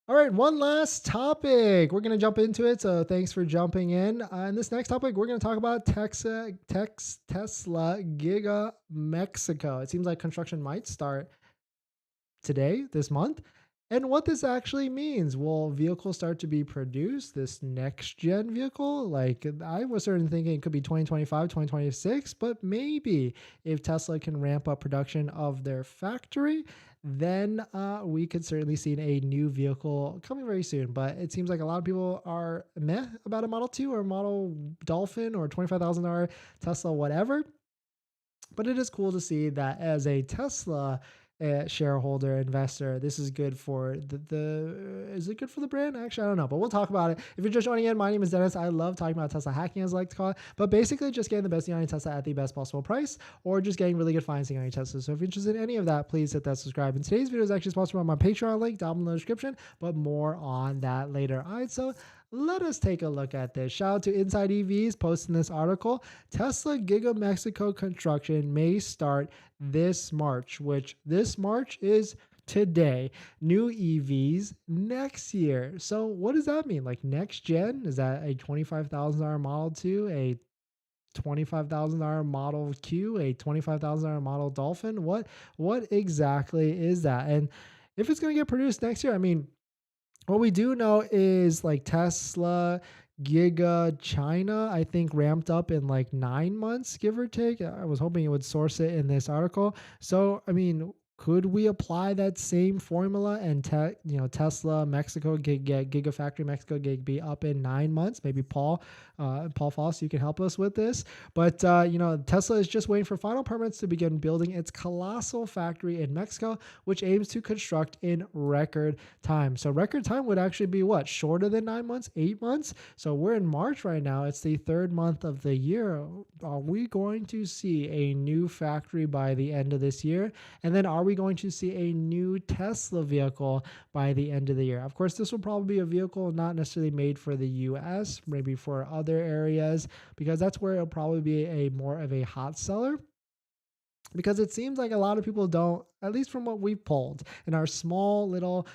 All right, one last topic. We're going to jump into it. So thanks for jumping in. In this next topic, we're going to talk about Tesla Giga Mexico. It seems like construction might start today, this month. And what this actually means, will vehicles start to be produced, this next gen vehicle? Like I was certainly thinking it could be 2025, 2026, but maybe if Tesla can ramp up production of their factory, then we could certainly see a new vehicle coming very soon. But it seems like a lot of people are meh about a Model 2 or Model Dolphin or $25,000 Tesla, whatever. But it is cool to see that as a Tesla shareholder investor, this is good for the is it good for the brand? Actually, I don't know, but we'll talk about it. If you're just joining in, my name is Dennis. I love talking about Tesla hacking, as I like to call it, but basically just getting the best deal on your Tesla at the best possible price, or just getting really good financing on your Tesla. So if you're interested in any of that, please hit that subscribe. And today's video is actually sponsored by my Patreon link down in the description, but more on that later. All right, so let us take a look at this. Shout out to Inside EVs posting this article. Tesla Gigamexico construction may start this March, which this March is today. New EVs next year. So what does that mean? Like next gen? Is that a $25,000 Model 2, a $25,000 Model Q, a $25,000 Model Dolphin? What exactly is that? And if it's going to get produced next year, I mean, what we do know is like Tesla Giga China, I think ramped up in like 9 months, give or take. I was hoping it would source it in this article. So, I mean, could we apply that same formula and Tesla Mexico Gigafactory Mexico gig be up in 9 months? Maybe Paul Foss, you can help us with this. But Tesla is just waiting for final permits to begin building its colossal factory in Mexico, which aims to construct in record time. So record time would actually be what? Shorter than 9 months, 8 months. So we're in March right now. It's the third month of the year. Are we going to see a new factory by the end of this year? And then are we going to see a new Tesla vehicle by the end of the year? Of course, this will probably be a vehicle not necessarily made for the US, maybe for other areas, because that's where it'll probably be a more of a hot seller, because it seems like a lot of people don't, at least from what we've pulled in our small little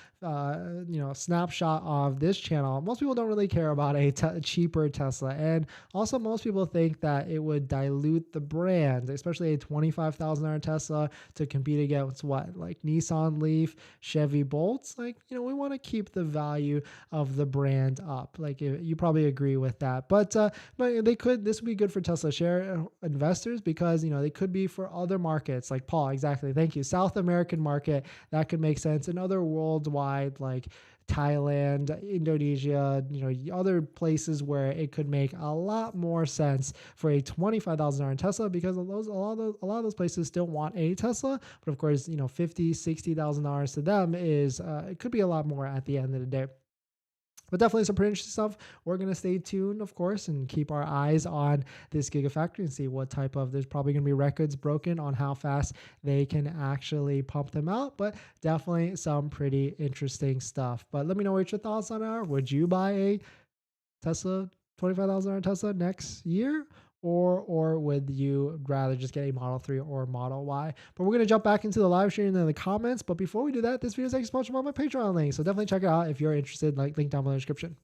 snapshot of this channel, most people don't really care about a cheaper Tesla. And also most people think that it would dilute the brand, especially a $25,000 Tesla to compete against what, like Nissan Leaf, Chevy Bolts. Like, we want to keep the value of the brand up. Like, you probably agree with that. But this would be good for Tesla share investors, because they could be for other markets, like Paul, exactly, thank you, South American market, that could make sense, and other worldwide, like Thailand, Indonesia, other places where it could make a lot more sense for a $25,000 Tesla, because a lot of those places still want a Tesla, but of course, $50,000, $60,000 to them is it could be a lot more at the end of the day. But definitely some pretty interesting stuff. We're going to stay tuned, of course, and keep our eyes on this Gigafactory and see what type of, there's probably going to be records broken on how fast they can actually pump them out. But definitely some pretty interesting stuff. But let me know what your thoughts on are. Would you buy a Tesla, $25,000 Tesla next year? Or would you rather just get a Model 3 or Model Y? But we're going to jump back into the live stream and then the comments. But before we do that, this video is actually sponsored by my Patreon link. So definitely check it out if you're interested, like link down below in the description.